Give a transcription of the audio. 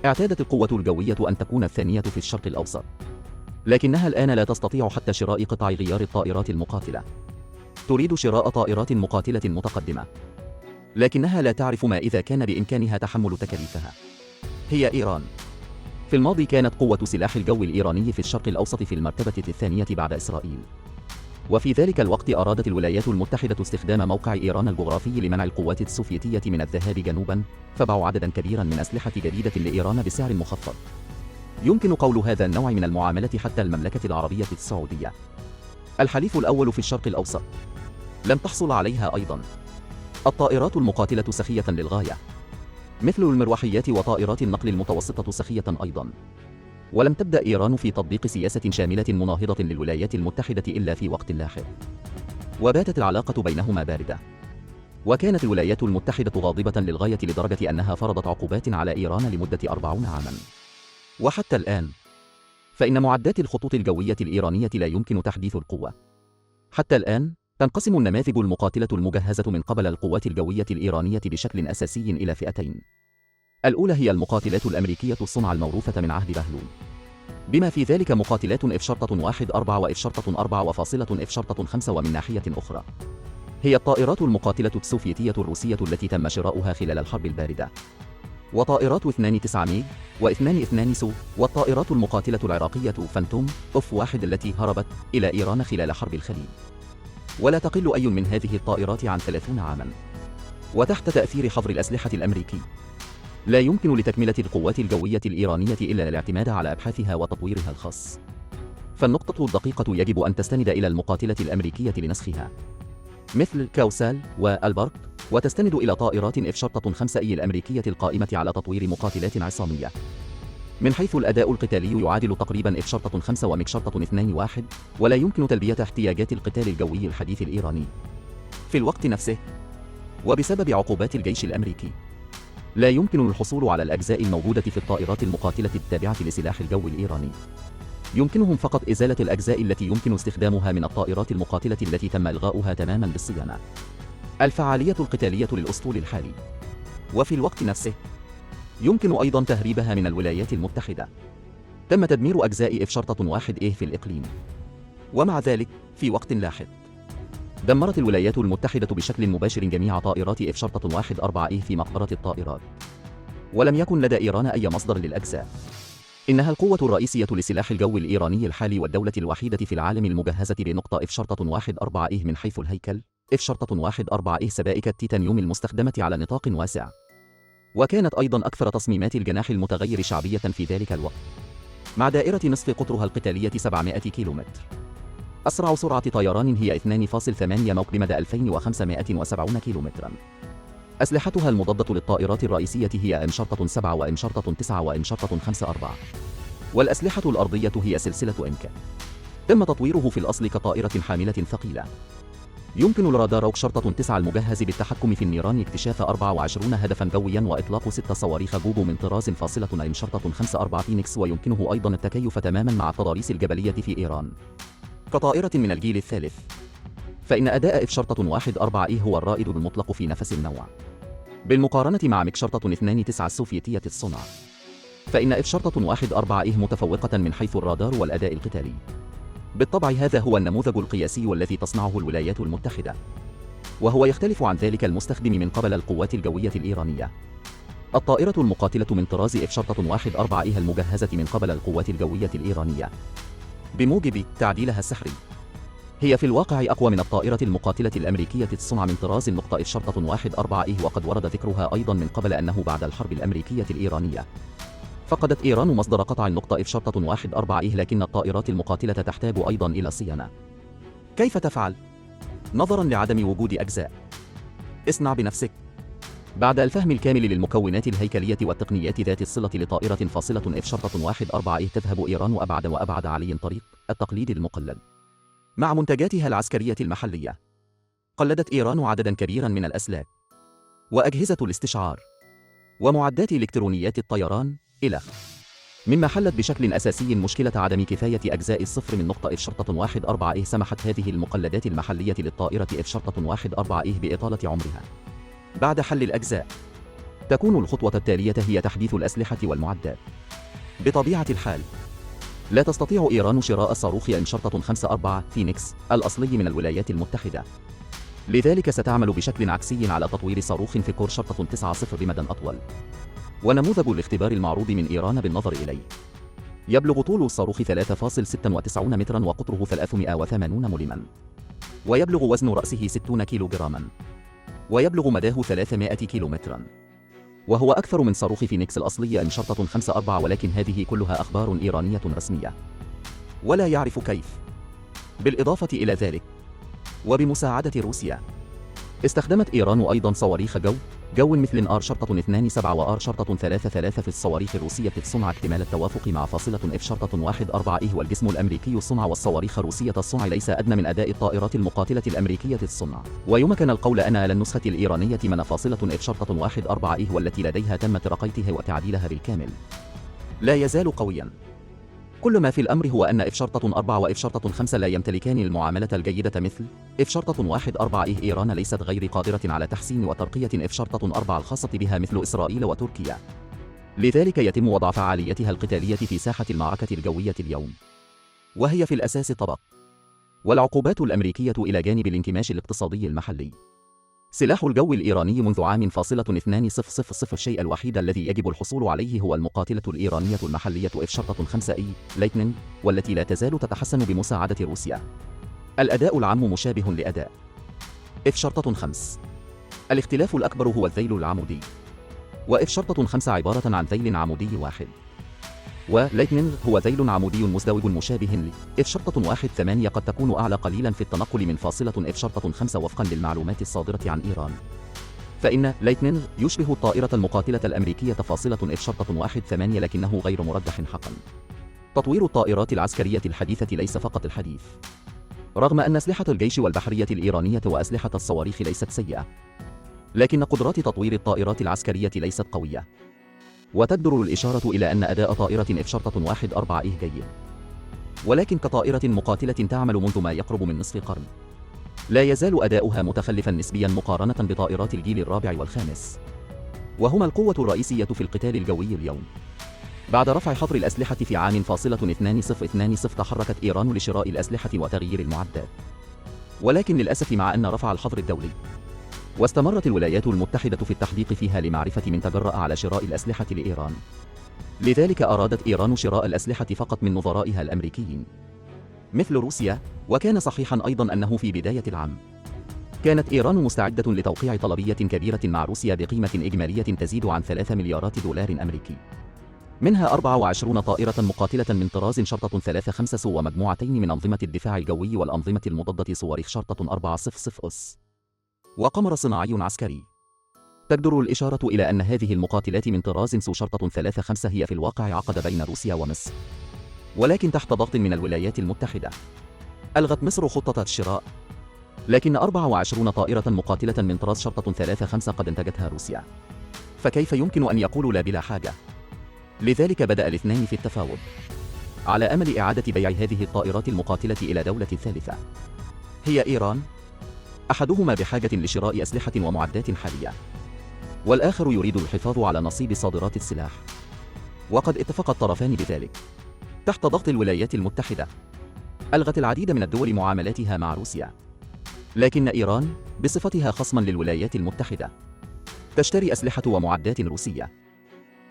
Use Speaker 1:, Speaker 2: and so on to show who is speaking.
Speaker 1: اعتادت القوة الجوية أن تكون الثانية في الشرق الأوسط، لكنها الآن لا تستطيع حتى شراء قطع غيار الطائرات المقاتلة. تريد شراء طائرات مقاتلة متقدمة، لكنها لا تعرف ما إذا كان بإمكانها تحمل تكاليفها. هي إيران. في الماضي كانت قوة سلاح الجو الإيراني في الشرق الأوسط في المرتبة الثانية بعد إسرائيل، وفي ذلك الوقت أرادت الولايات المتحدة استخدام موقع إيران الجغرافي لمنع القوات السوفيتية من الذهاب جنوباً، فباعوا عدداً كبيراً من أسلحة جديدة لإيران بسعر مخفض. يمكن قول هذا النوع من المعاملة حتى المملكة العربية السعودية، الحليف الأول في الشرق الأوسط، لم تحصل عليها أيضاً. الطائرات المقاتلة سخية للغاية، مثل المروحيات وطائرات النقل المتوسطة سخية أيضاً. ولم تبدأ إيران في تطبيق سياسة شاملة مناهضة للولايات المتحدة إلا في وقت لاحق، وباتت العلاقة بينهما باردة. وكانت الولايات المتحدة غاضبة للغاية لدرجة أنها فرضت عقوبات على إيران لمدة 40 عاماً. وحتى الآن، فإن معدات الخطوط الجوية الإيرانية لا يمكن تحديث القوة. حتى الآن، تنقسم النماذج المقاتلة المجهزة من قبل القوات الجوية الإيرانية بشكل أساسي إلى فئتين. الأولى هي المقاتلات الأمريكية الصنع الموروثة من عهد بهلول، بما في ذلك مقاتلات F-14 و F-4 وفاصلة F-5. ومن ناحية أخرى، هي الطائرات المقاتلة السوفيتية الروسية التي تم شراؤها خلال الحرب الباردة، وطائرات 2-9 ميج و2-2 سو، والطائرات المقاتلة العراقية فانتوم F-1 التي هربت إلى إيران خلال حرب الخليج. ولا تقل أي من هذه الطائرات عن 30 عاماً، وتحت تأثير حظر الأسلحة الأمريكي. لا يمكن لتكملة القوات الجوية الإيرانية إلا الاعتماد على أبحاثها وتطويرها الخاص. فالنقطة الدقيقة يجب أن تستند إلى المقاتلة الأمريكية لنسخها، مثل كاوسال والبرق، وتستند إلى طائرات F-5 الأمريكية القائمة على تطوير مقاتلات عصامية. من حيث الأداء القتالي يعادل تقريباً F-5 وميج-21، ولا يمكن تلبية احتياجات القتال الجوي الحديث الإيراني. في الوقت نفسه، وبسبب عقوبات الجيش الأمريكي، لا يمكن الحصول على الأجزاء الموجودة في الطائرات المقاتلة التابعة لسلاح الجو الإيراني. يمكنهم فقط إزالة الأجزاء التي يمكن استخدامها من الطائرات المقاتلة التي تم إلغاؤها تماماً بالصيانة. الفعالية القتالية للأسطول الحالي. وفي الوقت نفسه، يمكن أيضاً تهريبها من الولايات المتحدة. تم تدمير أجزاء F-1A في الإقليم. ومع ذلك، في وقت لاحق، دمرت الولايات المتحدة بشكل مباشر جميع طائرات F-4A في مقبرة الطائرات. ولم يكن لدى إيران أي مصدر للأجزاء. إنها القوة الرئيسية لسلاح الجو الإيراني الحالي والدولة الوحيدة في العالم المجهزة بنقطة F-4A من حيث الهيكل. F-4A سبائك التيتانيوم المستخدمة على نطاق واسع، وكانت أيضاً أكثر تصميمات الجناح المتغير شعبية في ذلك الوقت، مع دائرة نصف قطرها القتالية 700 كيلومتر. أسرع سرعة طيران هي 2.8 موك بمدى 2570 كيلومتراً. أسلحتها المضادة للطائرات الرئيسية هي M-7 و M-9 و M-54، والأسلحة الأرضية هي سلسلة MK. تم تطويره في الأصل كطائرة حاملة ثقيلة. يمكن لرادار X-9 المجهز بالتحكم في النيران اكتشاف 24 هدفاً جوياً وإطلاق 6 صواريخ جوبو من طراز فاصلة M-54 فينيكس، ويمكنه أيضاً التكيف تماماً مع التضاريس الجبلية في إيران. كطائرة من الجيل الثالث، فإن أداء F-4A هو الرائد المطلق في نفس النوع، بالمقارنة مع MiG-29 السوفيتية الصنع. فإن F-4A متفوقة من حيث الرادار والأداء القتالي. بالطبع هذا هو النموذج القياسي والذي تصنعه الولايات المتحدة، وهو يختلف عن ذلك المستخدم من قبل القوات الجوية الإيرانية. الطائرة المقاتلة من طراز F-4A المجهزة من قبل القوات الجوية الإيرانية، بموجب تعديلها السحري، هي في الواقع أقوى من الطائرة المقاتلة الأمريكية الصنع من طراز النقطة F-4A. وقد ورد ذكرها أيضاً من قبل أنه بعد الحرب الأمريكية الإيرانية، فقدت إيران مصدر قطع النقطة F-4A، لكن الطائرات المقاتلة تحتاج أيضاً إلى صيانة. كيف تفعل؟ نظراً لعدم وجود أجزاء. اصنع بنفسك. بعد الفهم الكامل للمكونات الهيكلية والتقنيات ذات الصلة لطائرة فاصلة F-4A، تذهب إيران أبعد وأبعد علي طريق التقليد المقلد مع منتجاتها العسكرية المحلية. قلدت إيران عدداً كبيراً من الأسلاك وأجهزة الاستشعار ومعدات إلكترونيات الطيران إلى مما حلت بشكل أساسي مشكلة عدم كفاية أجزاء الصفر من نقطة F-4A. سمحت هذه المقلدات المحلية للطائرة F-4A بإطالة عمرها بعد حل الأجزاء. تكون الخطوة التالية هي تحديث الأسلحة والمعدات. بطبيعة الحال، لا تستطيع إيران شراء صاروخ M-54 فينيكس الأصلي من الولايات المتحدة. لذلك ستعمل بشكل عكسي على تطوير صاروخ فيكور شرطة 90 بمدى أطول. ونموذج الاختبار المعروض من إيران بالنظر إليه يبلغ طول الصاروخ 3.96 مترا وقطره 380 ملما، ويبلغ وزن رأسه 60 كيلوغراما، ويبلغ مداه 300 كيلومترا، وهو أكثر من صاروخ فينيكس الأصلي M-54. ولكن هذه كلها أخبار إيرانية رسمية ولا يعرف كيف. بالإضافة إلى ذلك، وبمساعدة روسيا، استخدمت إيران أيضا صواريخ جو مثل R-27 و R-33 في الصواريخ الروسية الصنع اكتمال التوافق مع فاصلة F-14E. والجسم الأمريكي الصنع والصواريخ الروسية الصنع ليس أدنى من أداء الطائرات المقاتلة الأمريكية الصنع. ويمكن القول أن على النسخة الإيرانية من فاصلة F-14E والتي لديها تم ترقيتها وتعديلها بالكامل لا يزال قويا. كل ما في الأمر هو أن F-4 و F-5 لا يمتلكان المعاملة الجيدة مثل F-14E. إيران ليست غير قادرة على تحسين وترقية F-4 الخاصة بها مثل إسرائيل وتركيا. لذلك يتم وضع فعاليتها القتالية في ساحة المعركة الجوية اليوم، وهي في الأساس طبق والعقوبات الأمريكية إلى جانب الانكماش الاقتصادي المحلي. سلاح الجو الإيراني منذ عام 2000 الشيء الوحيد الذي يجب الحصول عليه هو المقاتلة الإيرانية المحلية F-5E لايتنينغ، والتي لا تزال تتحسن بمساعدة روسيا. الأداء العام مشابه لأداء F-5. الاختلاف الأكبر هو الذيل العمودي، و F-5 عبارة عن ذيل عمودي واحد، ولايتنينغ هو ذيل عمودي مزدوج مشابه ل F-8. قد تكون أعلى قليلا في التنقل من فاصلة F-5 وفقا للمعلومات الصادرة عن إيران، فإن لايتنينغ يشبه الطائرة المقاتلة الأمريكية فاصلة F-8، لكنه غير مرجح حقا. تطوير الطائرات العسكرية الحديثة ليس فقط الحديث، رغم أن أسلحة الجيش والبحرية الإيرانية وأسلحة الصواريخ ليست سيئة، لكن قدرات تطوير الطائرات العسكرية ليست قوية. وتجدر الإشارة إلى أن أداء طائرة F-4 جيد، ولكن كطائرة مقاتلة تعمل منذ ما يقرب من نصف قرن، لا يزال أداؤها متخلفا نسبيا مقارنة بطائرات الجيل الرابع والخامس، وهما القوة الرئيسية في القتال الجوي اليوم. بعد رفع حظر الأسلحة في عام 2020 تحركت إيران لشراء الأسلحة وتغيير المعدات، ولكن للأسف مع أن رفع الحظر الدولي، واستمرت الولايات المتحدة في التحديق فيها لمعرفة من تجرأ على شراء الأسلحة لإيران. لذلك أرادت إيران شراء الأسلحة فقط من نظرائها الأمريكيين مثل روسيا. وكان صحيحا أيضا أنه في بداية العام كانت إيران مستعدة لتوقيع طلبية كبيرة مع روسيا بقيمة إجمالية تزيد عن 3 مليارات دولار أمريكي، منها 24 طائرة مقاتلة من طراز شرطة 35 ومجموعتين من أنظمة الدفاع الجوي والأنظمة المضادة صواريخ شرطة 400 وقمر صناعي عسكري. تجدر الإشارة إلى أن هذه المقاتلات من طراز سو شرطة 35 هي في الواقع عقد بين روسيا ومصر، ولكن تحت ضغط من الولايات المتحدة. ألغت مصر خطة الشراء، لكن 24 طائرة مقاتلة من طراز شرطة 35 قد انتجتها روسيا، فكيف يمكن أن يقولوا لا بلا حاجة؟ لذلك بدأ الاثنان في التفاوض على أمل إعادة بيع هذه الطائرات المقاتلة إلى دولة ثالثة هي إيران. أحدهما بحاجة لشراء أسلحة ومعدات حالية، والآخر يريد الحفاظ على نصيب صادرات السلاح، وقد اتفق الطرفان بذلك. تحت ضغط الولايات المتحدة، ألغت العديد من الدول معاملاتها مع روسيا، لكن إيران بصفتها خصما للولايات المتحدة تشتري أسلحة ومعدات روسية.